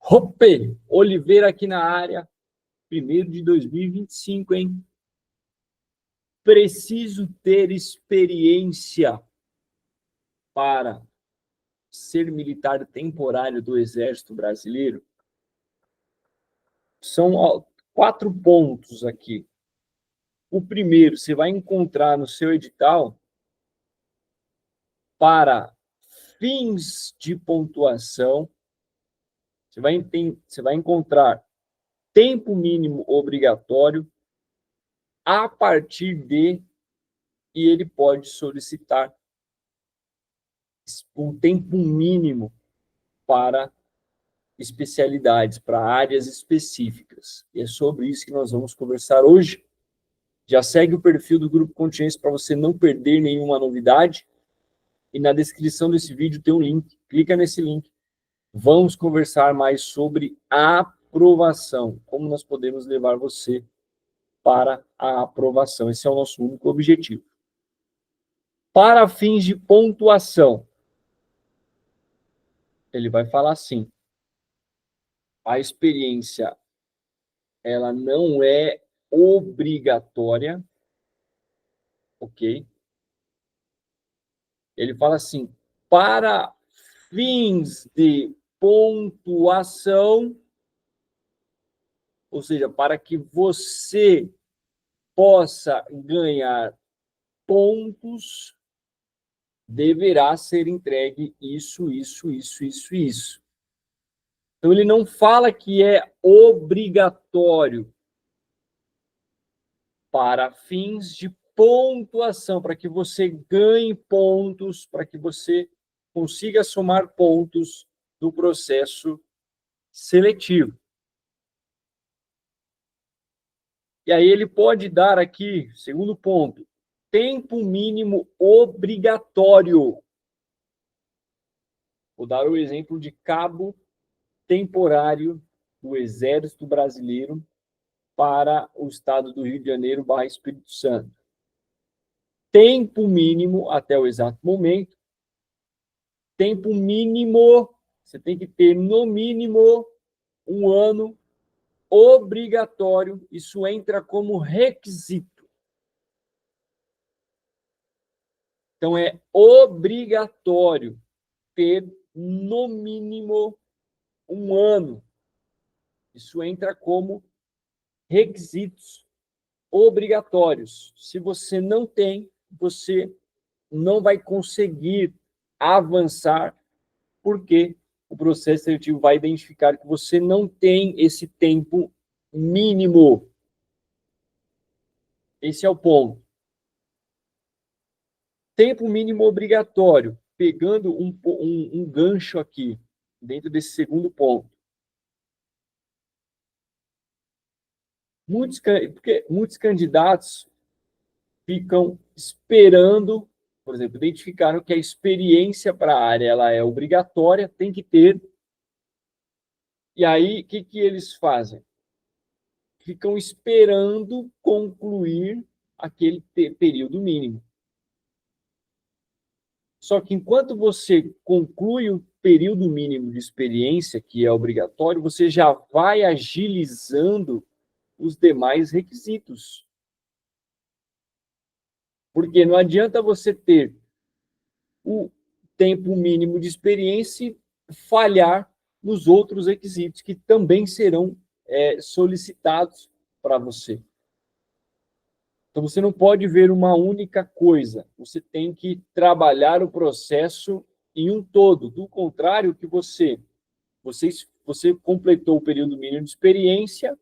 Ope, Oliveira aqui na área, 1º de 2025, hein? Preciso ter experiência para ser militar temporário do Exército Brasileiro? São 4 pontos aqui. O primeiro, você vai encontrar no seu edital para fins de pontuação, você vai encontrar tempo mínimo obrigatório a partir de, e ele pode solicitar um tempo mínimo para especialidades, para áreas específicas. E é sobre isso que nós vamos conversar hoje. Já segue o perfil do Grupo Contingência para você não perder nenhuma novidade. E na descrição desse vídeo tem um link. Clica nesse link. Vamos conversar mais sobre a aprovação. Como nós podemos levar você para a aprovação. Esse é o nosso único objetivo. Para fins de pontuação, ele vai falar assim: a experiência ela não é obrigatória, ok? Ele fala assim: para fins de pontuação, ou seja, para que você possa ganhar pontos, deverá ser entregue isso. Então, ele não fala que é obrigatório. Para fins de pontuação, para que você ganhe pontos, para que você consiga somar pontos no processo seletivo. E aí ele pode dar aqui, segundo ponto, tempo mínimo obrigatório. Vou dar o exemplo de cabo temporário do Exército Brasileiro para o estado do Rio de Janeiro / Espírito Santo. Tempo mínimo até o exato momento. Tempo mínimo, você tem que ter no mínimo 1 ano obrigatório. Isso entra como requisito. Então, é obrigatório ter no mínimo 1 ano. Isso entra como requisitos obrigatórios. Se você não tem, você não vai conseguir avançar, porque o processo seletivo vai identificar que você não tem esse tempo mínimo. Esse é o ponto. Tempo mínimo obrigatório. Pegando um gancho aqui, dentro desse segundo ponto. Porque muitos candidatos ficam esperando, por exemplo, identificaram que a experiência para a área ela é obrigatória, tem que ter. E aí, o que eles fazem? Ficam esperando concluir aquele período mínimo. Só que enquanto você conclui o período mínimo de experiência, que é obrigatório, você já vai agilizando os demais requisitos. Porque não adianta você ter o tempo mínimo de experiência e falhar nos outros requisitos que também serão solicitados para você. Então, você não pode ver uma única coisa. Você tem que trabalhar o processo em um todo. Do contrário, que você completou o período mínimo de experiência,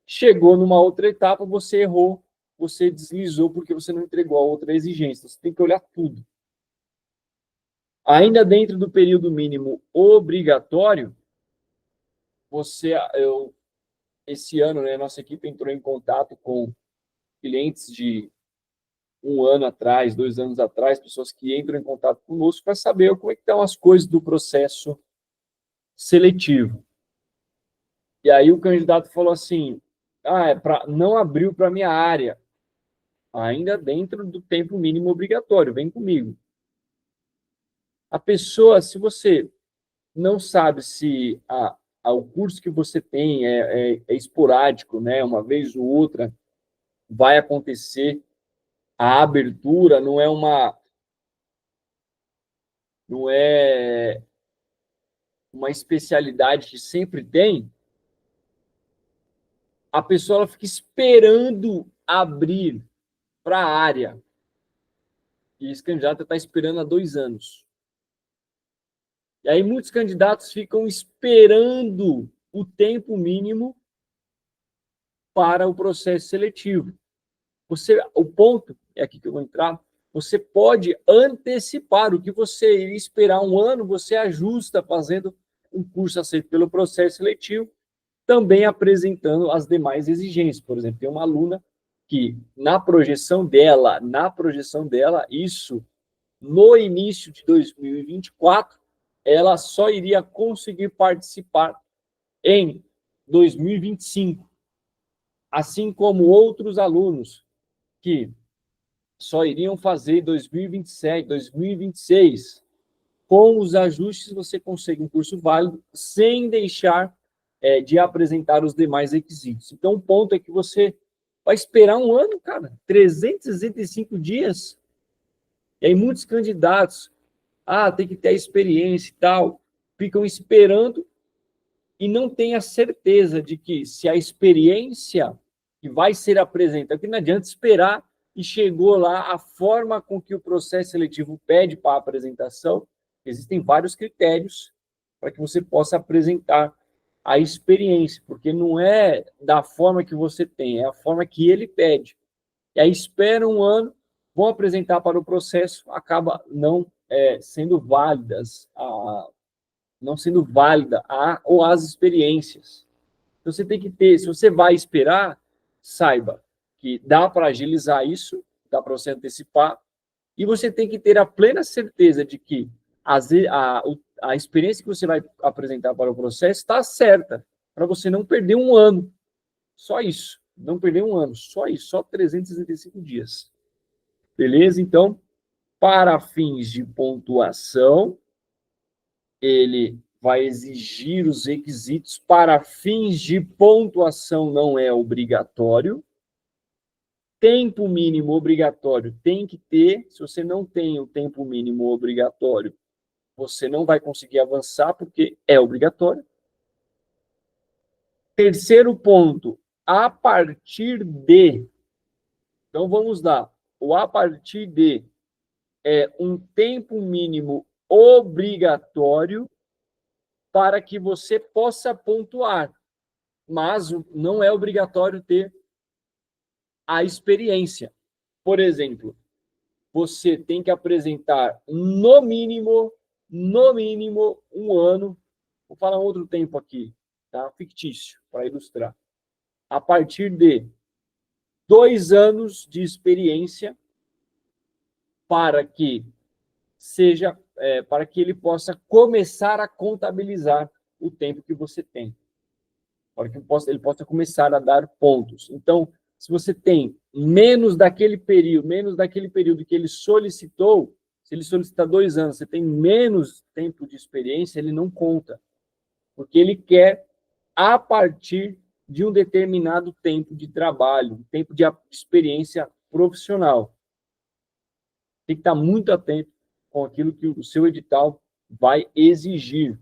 chegou numa outra etapa, você errou, você deslizou porque você não entregou a outra exigência. Você tem que olhar tudo. Ainda dentro do período mínimo obrigatório, esse ano, né, nossa equipe entrou em contato com clientes de 1 ano atrás, 2 anos atrás, pessoas que entram em contato conosco para saber como é que estão as coisas do processo seletivo. E aí o candidato falou assim: não abriu para a minha área, ainda dentro do tempo mínimo obrigatório, vem comigo. A pessoa, se você não sabe se o curso que você tem é esporádico, né? Uma vez ou outra vai acontecer a abertura, não é uma especialidade que sempre tem, a pessoa ela fica esperando abrir para a área. E esse candidato está esperando há 2 anos. E aí muitos candidatos ficam esperando o tempo mínimo para o processo seletivo. O ponto, é aqui que eu vou entrar, você pode antecipar o que você iria esperar 1 ano, você ajusta fazendo um curso aceito pelo processo seletivo, também apresentando as demais exigências. Por exemplo, tem uma aluna que, na projeção dela, isso no início de 2024, ela só iria conseguir participar em 2025. Assim como outros alunos que só iriam fazer 2027, 2026. Com os ajustes, você consegue um curso válido sem deixar de apresentar os demais requisitos. Então, o ponto é que você vai esperar 1 ano, cara, 365 dias. E aí, muitos candidatos, tem que ter a experiência e tal, ficam esperando e não têm a certeza de que se a experiência que vai ser apresentada, que não adianta esperar e chegou lá a forma com que o processo seletivo pede para a apresentação, existem vários critérios para que você possa apresentar a experiência, porque não é da forma que você tem, é a forma que ele pede. E aí espera 1 ano, vão apresentar para o processo, acaba não sendo válidas ou as experiências. Então, você tem que ter, se você vai esperar, saiba que dá para agilizar isso, dá para você antecipar, e você tem que ter a plena certeza de que a experiência que você vai apresentar para o processo está certa, para você não perder 1 ano. Só isso. Não perder 1 ano. Só isso. Só 365 dias. Beleza? Então, para fins de pontuação, ele vai exigir os requisitos. Para fins de pontuação, não é obrigatório. Tempo mínimo obrigatório tem que ter. Se você não tem o tempo mínimo obrigatório, você não vai conseguir avançar, porque é obrigatório. Terceiro ponto, a partir de. Então, vamos lá. O a partir de é um tempo mínimo obrigatório para que você possa pontuar. Mas não é obrigatório ter a experiência. Por exemplo, você tem que apresentar no mínimo 1 ano. Vou falar um outro tempo aqui, tá? Fictício, para ilustrar. A partir de 2 anos de experiência para que ele possa começar a contabilizar o tempo que você tem, para que ele possa começar a dar pontos. Então, se você tem menos daquele período que ele solicitou, se ele solicitar 2 anos, você tem menos tempo de experiência, ele não conta, porque ele quer a partir de um determinado tempo de trabalho, tempo de experiência profissional. Tem que estar muito atento com aquilo que o seu edital vai exigir.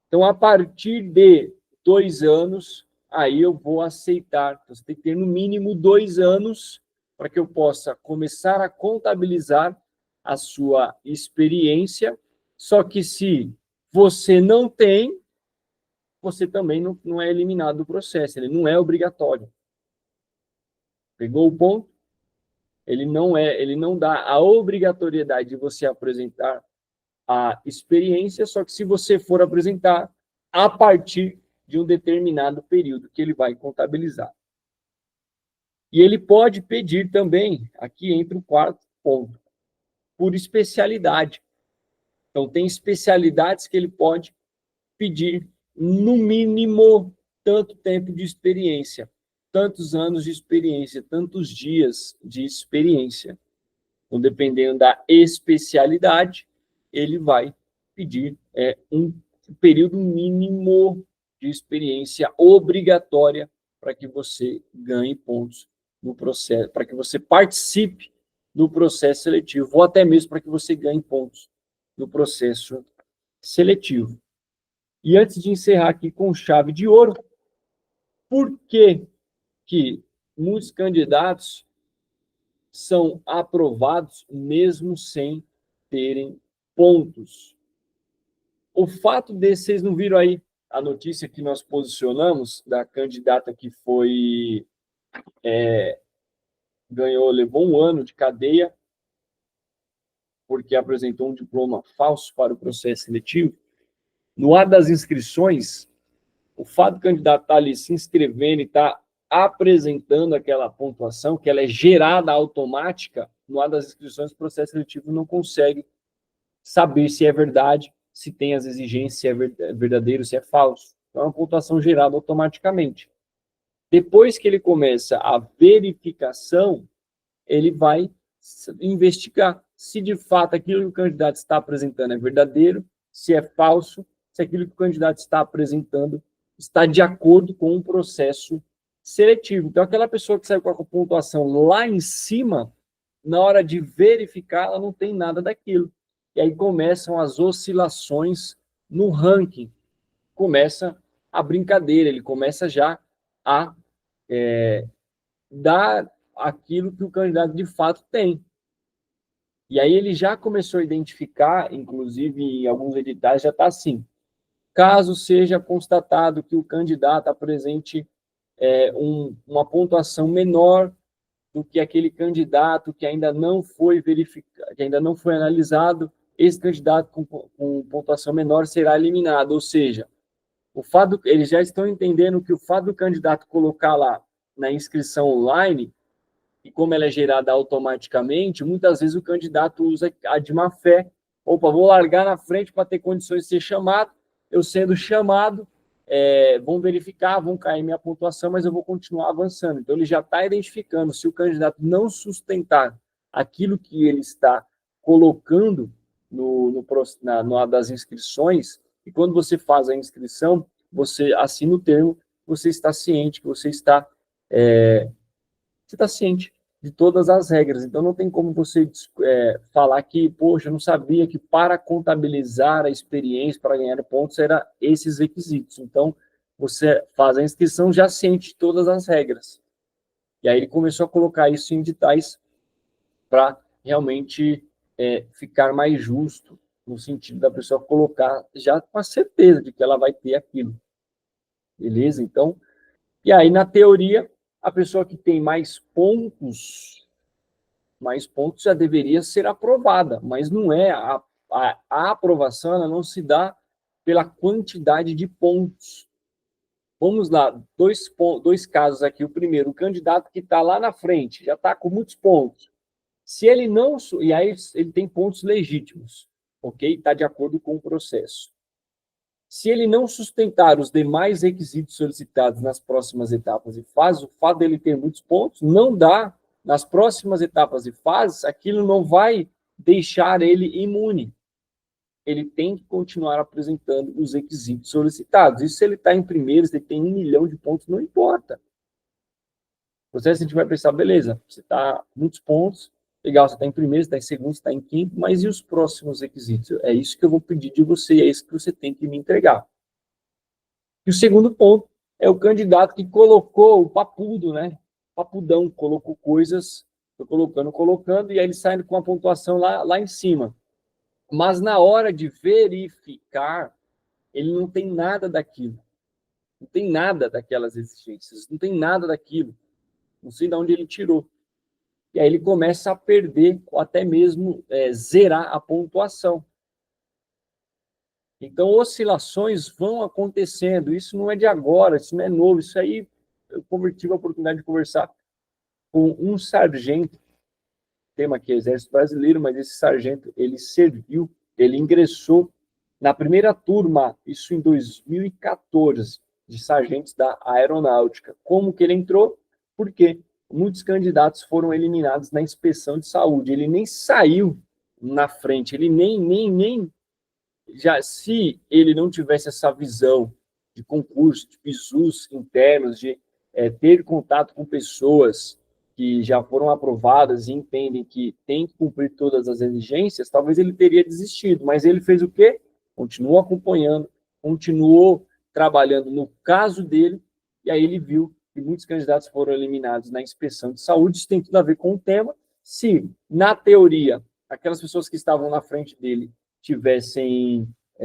Então, a partir de 2 anos, aí eu vou aceitar. Então, você tem que ter no mínimo 2 anos para que eu possa começar a contabilizar a sua experiência. Só que se você não tem, você também não é eliminado do processo, ele não é obrigatório. Pegou o ponto? Ele não dá a obrigatoriedade de você apresentar a experiência, só que se você for apresentar a partir de um determinado período que ele vai contabilizar. E ele pode pedir também, aqui entra o 4º ponto, por especialidade. Então, tem especialidades que ele pode pedir, no mínimo, tanto tempo de experiência, tantos anos de experiência, tantos dias de experiência. Então, dependendo da especialidade, ele vai pedir um período mínimo de experiência obrigatória para que você ganhe pontos no processo, para que você participe do processo seletivo, ou até mesmo para que você ganhe pontos no processo seletivo. E antes de encerrar aqui com chave de ouro, por que muitos candidatos são aprovados mesmo sem terem pontos? O fato de, vocês não viram aí a notícia que nós posicionamos da candidata que foi, levou 1 ano de cadeia porque apresentou um diploma falso para o processo seletivo? No ato das inscrições, o fato do candidato estar ali se inscrevendo e estar apresentando aquela pontuação, que ela é gerada automática, no ato das inscrições, o processo seletivo não consegue saber se é verdade, se tem as exigências, se é verdadeiro, se é falso. Então, é uma pontuação gerada automaticamente. Depois que ele começa a verificação, ele vai investigar se de fato aquilo que o candidato está apresentando é verdadeiro, se é falso, se aquilo que o candidato está apresentando está de acordo com o processo seletivo. Então, aquela pessoa que saiu com a pontuação lá em cima, na hora de verificar, ela não tem nada daquilo. E aí começam as oscilações no ranking. Começa a brincadeira, ele começa já a dar aquilo que o candidato de fato tem. E aí ele já começou a identificar, inclusive em alguns editais já está assim: caso seja constatado que o candidato apresente uma pontuação menor do que aquele candidato que ainda não foi verificado, que ainda não foi analisado, esse candidato com pontuação menor será eliminado. Ou seja, eles já estão entendendo que o fato do candidato colocar lá na inscrição online, e como ela é gerada automaticamente, muitas vezes o candidato usa a de má fé. Opa, vou largar na frente para ter condições de ser chamado. Eu sendo chamado, vão verificar, vão cair minha pontuação, mas eu vou continuar avançando. Então, ele já está identificando, se o candidato não sustentar aquilo que ele está colocando no das inscrições, e quando você faz a inscrição, você assina o termo, você está ciente que você está ciente de todas as regras. Então, não tem como você falar que, poxa, eu não sabia que para contabilizar a experiência, para ganhar pontos, era esses requisitos. Então, você faz a inscrição já ciente de todas as regras. E aí ele começou a colocar isso em editais para realmente ficar mais justo, no sentido da pessoa colocar já com a certeza de que ela vai ter aquilo. Beleza? Então, e aí, na teoria, a pessoa que tem mais pontos já deveria ser aprovada, mas não é. A aprovação ela não se dá pela quantidade de pontos. Vamos lá, dois casos aqui. O primeiro, o candidato que está lá na frente, já está com muitos pontos. Se ele não... E aí ele tem pontos legítimos, ok? Está de acordo com o processo. Se ele não sustentar os demais requisitos solicitados nas próximas etapas e fases, o fato dele ter muitos pontos não dá, nas próximas etapas e fases, aquilo não vai deixar ele imune. Ele tem que continuar apresentando os requisitos solicitados. Isso se ele está em primeiro, se ele tem 1 milhão de pontos, não importa. Você, a gente vai pensar, beleza, você está com muitos pontos, legal, você está em primeiro, você está em segundo, você está em quinto, mas e os próximos requisitos? É isso que eu vou pedir de você, é isso que você tem que me entregar. E o segundo ponto é o candidato que colocou o papudo, né? Papudão, colocou coisas, foi colocando, e aí ele sai com a pontuação lá em cima. Mas na hora de verificar, ele não tem nada daquilo. Não tem nada daquelas exigências, não tem nada daquilo. Não sei de onde ele tirou. E aí ele começa a perder, ou até mesmo zerar a pontuação. Então, oscilações vão acontecendo. Isso não é de agora, isso não é novo. Isso aí, eu tive a oportunidade de conversar com um sargento, tema aqui é Exército Brasileiro, mas esse sargento, ele ingressou na primeira turma, isso em 2014, de sargentos da aeronáutica. Como que ele entrou? Por quê? Muitos candidatos foram eliminados na inspeção de saúde. Ele nem saiu na frente, ele nem se ele não tivesse essa visão de concurso, de bizus internos, de ter contato com pessoas que já foram aprovadas e entendem que tem que cumprir todas as exigências, talvez ele teria desistido. Mas ele fez o quê? Continuou acompanhando, continuou trabalhando no caso dele, e aí ele viu que muitos candidatos foram eliminados na inspeção de saúde. Isso tem tudo a ver com o tema. Se, na teoria, aquelas pessoas que estavam na frente dele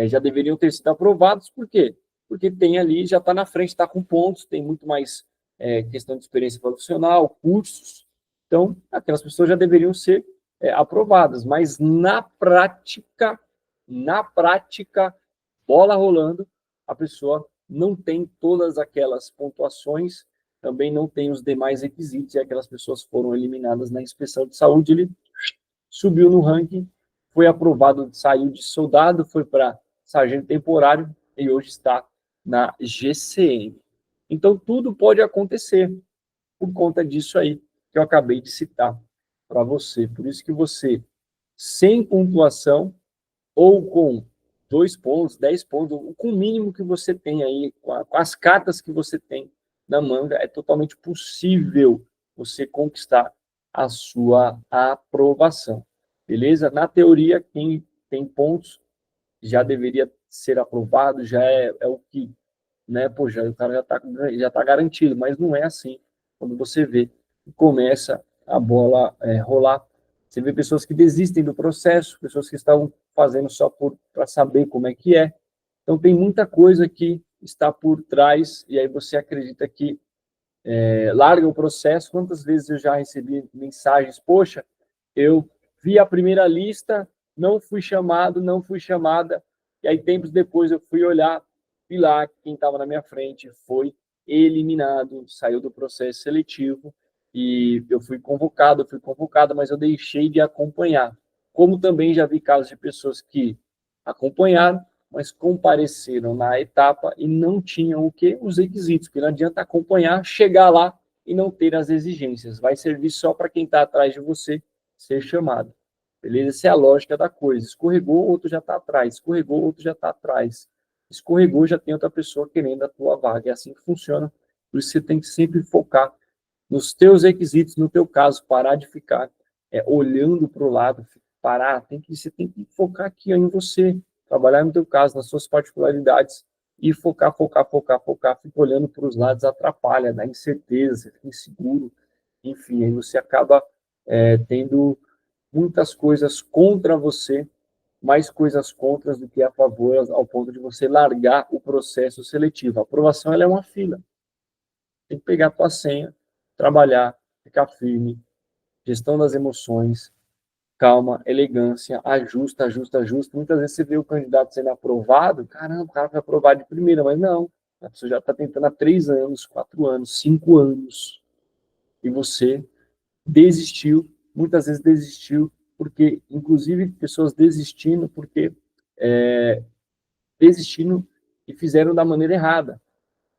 já deveriam ter sido aprovados, por quê? Porque tem ali, já está na frente, está com pontos, tem muito mais questão de experiência profissional, cursos, então aquelas pessoas já deveriam ser aprovadas, mas na prática, bola rolando, a pessoa não tem todas aquelas pontuações, também não tem os demais requisitos, e aquelas pessoas foram eliminadas na inspeção de saúde, ele subiu no ranking, foi aprovado, saiu de soldado, foi para sargento temporário, e hoje está na GCM. Então, tudo pode acontecer por conta disso aí que eu acabei de citar para você. Por isso que você, sem pontuação, ou com 2 pontos, 10 pontos, com o mínimo que você tem aí, com as cartas que você tem na manga, é totalmente possível você conquistar a sua aprovação. Beleza? Na teoria, quem tem pontos já deveria ser aprovado, já é o que, né? Pô, o cara já tá garantido, mas não é assim. Quando você vê que começa a bola rolar, você vê pessoas que desistem do processo, pessoas que estavam fazendo só para saber como é que é. Então, tem muita coisa que está por trás, e aí você acredita que larga o processo. Quantas vezes eu já recebi mensagens, poxa, eu vi a primeira lista, não fui chamado, não fui chamada, e aí tempos depois eu fui olhar, vi lá que quem estava na minha frente foi eliminado, saiu do processo seletivo, e eu fui convocado, mas eu deixei de acompanhar. Como também já vi casos de pessoas que acompanharam, mas compareceram na etapa e não tinham o quê? Os requisitos, porque não adianta acompanhar, chegar lá e não ter as exigências. Vai servir só para quem está atrás de você ser chamado. Beleza? Essa é a lógica da coisa. Escorregou, outro já está atrás. Escorregou, outro já está atrás. Escorregou, já tem outra pessoa querendo a tua vaga. É assim que funciona. Por isso você tem que sempre focar nos teus requisitos, no teu caso, parar de ficar olhando para o lado, parar, você tem que focar aqui em você, trabalhar no teu caso, nas suas particularidades, e focar, fica olhando para os lados, atrapalha, dá incerteza, você fica inseguro, enfim, aí você acaba tendo muitas coisas contra você, mais coisas contra do que a favor, ao ponto de você largar o processo seletivo. A aprovação ela é uma fila. Tem que pegar a tua senha, trabalhar, ficar firme, gestão das emoções, calma, elegância, ajusta. Muitas vezes você vê o candidato sendo aprovado, caramba, o cara foi aprovado de primeira, mas não. A pessoa já está tentando há 3 anos, 4 anos, 5 anos, e você desistiu, muitas vezes desistiu, porque, inclusive, pessoas desistindo desistindo e fizeram da maneira errada.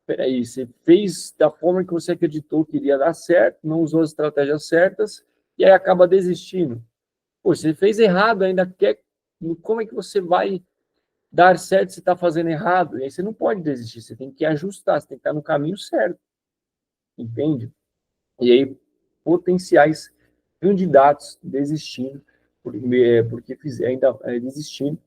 Peraí, você fez da forma que você acreditou que iria dar certo, não usou as estratégias certas, e aí acaba desistindo. Pô, você fez errado, ainda quer... Como é que você vai dar certo se está fazendo errado? E aí você não pode desistir, você tem que ajustar, você tem que estar no caminho certo, entende? E aí, potenciais candidatos desistindo, porque ainda desistindo,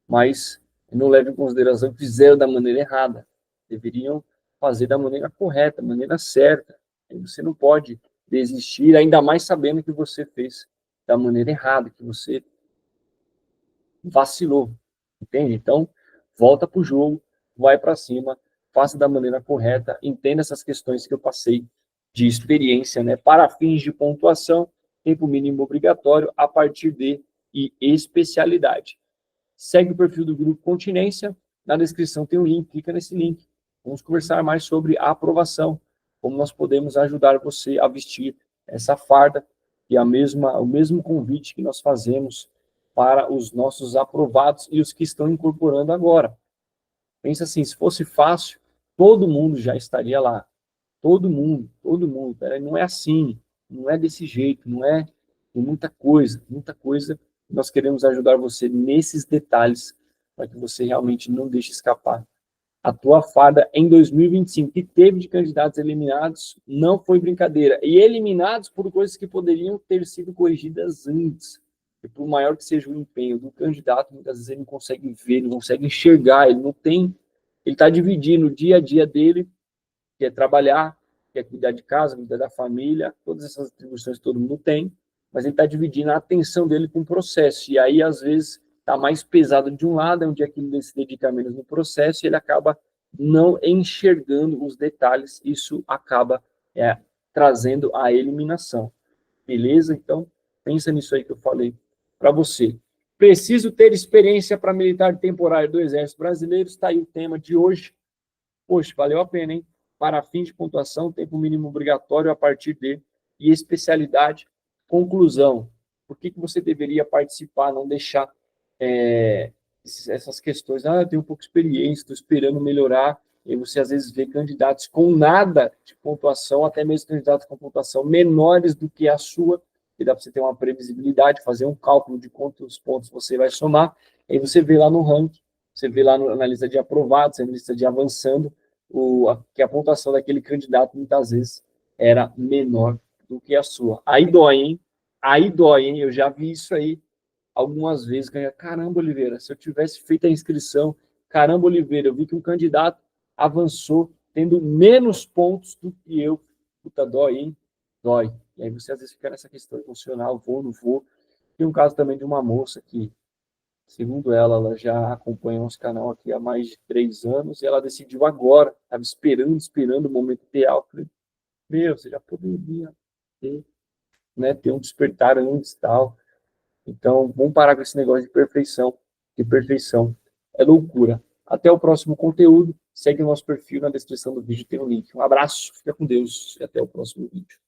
mas não levam em consideração que fizeram da maneira errada. Deveriam fazer da maneira correta, da maneira certa. Aí você não pode desistir, ainda mais sabendo que você fez da maneira errada, que você vacilou, entende? Então, volta para o jogo, vai para cima, faça da maneira correta, entenda essas questões que eu passei de experiência, né? Para fins de pontuação, tempo mínimo obrigatório, a partir de e especialidade. Segue o perfil do Grupo Continência, na descrição tem um link, clica nesse link. Vamos conversar mais sobre a aprovação, como nós podemos ajudar você a vestir essa farda e o mesmo convite que nós fazemos para os nossos aprovados e os que estão incorporando agora. Pensa assim, se fosse fácil, todo mundo já estaria lá. Todo mundo. Não é assim, não é desse jeito, não é. Tem muita coisa. Nós queremos ajudar você nesses detalhes para que você realmente não deixe escapar a tua farda em 2025. Que teve de candidatos eliminados não foi brincadeira. E eliminados por coisas que poderiam ter sido corrigidas antes. E por maior que seja o empenho do candidato, muitas vezes ele não consegue ver, não consegue enxergar, ele não tem... Ele está dividindo o dia a dia dele, que é trabalhar, que é cuidar de casa, cuidar da família, todas essas atribuições que todo mundo tem, mas ele está dividindo a atenção dele com o processo. E aí, às vezes, está mais pesado de um lado, é um dia que ele se dedica menos no processo e ele acaba não enxergando os detalhes. Isso acaba trazendo a eliminação. Beleza? Então, pensa nisso aí que eu falei para você. Preciso ter experiência para militar temporário do Exército Brasileiro. Está aí o tema de hoje. Poxa, valeu a pena, hein? Para fins de pontuação, tempo mínimo obrigatório a partir de e especialidade, conclusão. Por que você deveria participar, não deixar essas questões? Eu tenho um pouco de experiência, estou esperando melhorar. E você, às vezes, vê candidatos com nada de pontuação, até mesmo candidatos com pontuação menores do que a sua, que dá para você ter uma previsibilidade, fazer um cálculo de quantos pontos você vai somar. Aí você vê lá no ranking, você vê lá na lista de aprovados, na lista de avançando, que a pontuação daquele candidato, muitas vezes, era menor do que a sua. Aí dói, hein? Aí dói, hein? Eu já vi isso aí algumas vezes. Caramba, Oliveira, se eu tivesse feito a inscrição, caramba, Oliveira, eu vi que um candidato avançou tendo menos pontos do que eu. Puta, dói, hein? Dói. E aí você, às vezes, fica nessa questão emocional, vou, não vou. Tem um caso também de uma moça que, segundo ela já acompanha nosso canal aqui há mais de 3 anos, e ela decidiu agora, estava esperando o momento ideal. Falei, você já poderia ter, né, ter um despertar antes e tal. Então, vamos parar com esse negócio de perfeição, que perfeição é loucura. Até o próximo conteúdo. Segue o nosso perfil na descrição do vídeo, tem um link. Um abraço, fica com Deus e até o próximo vídeo.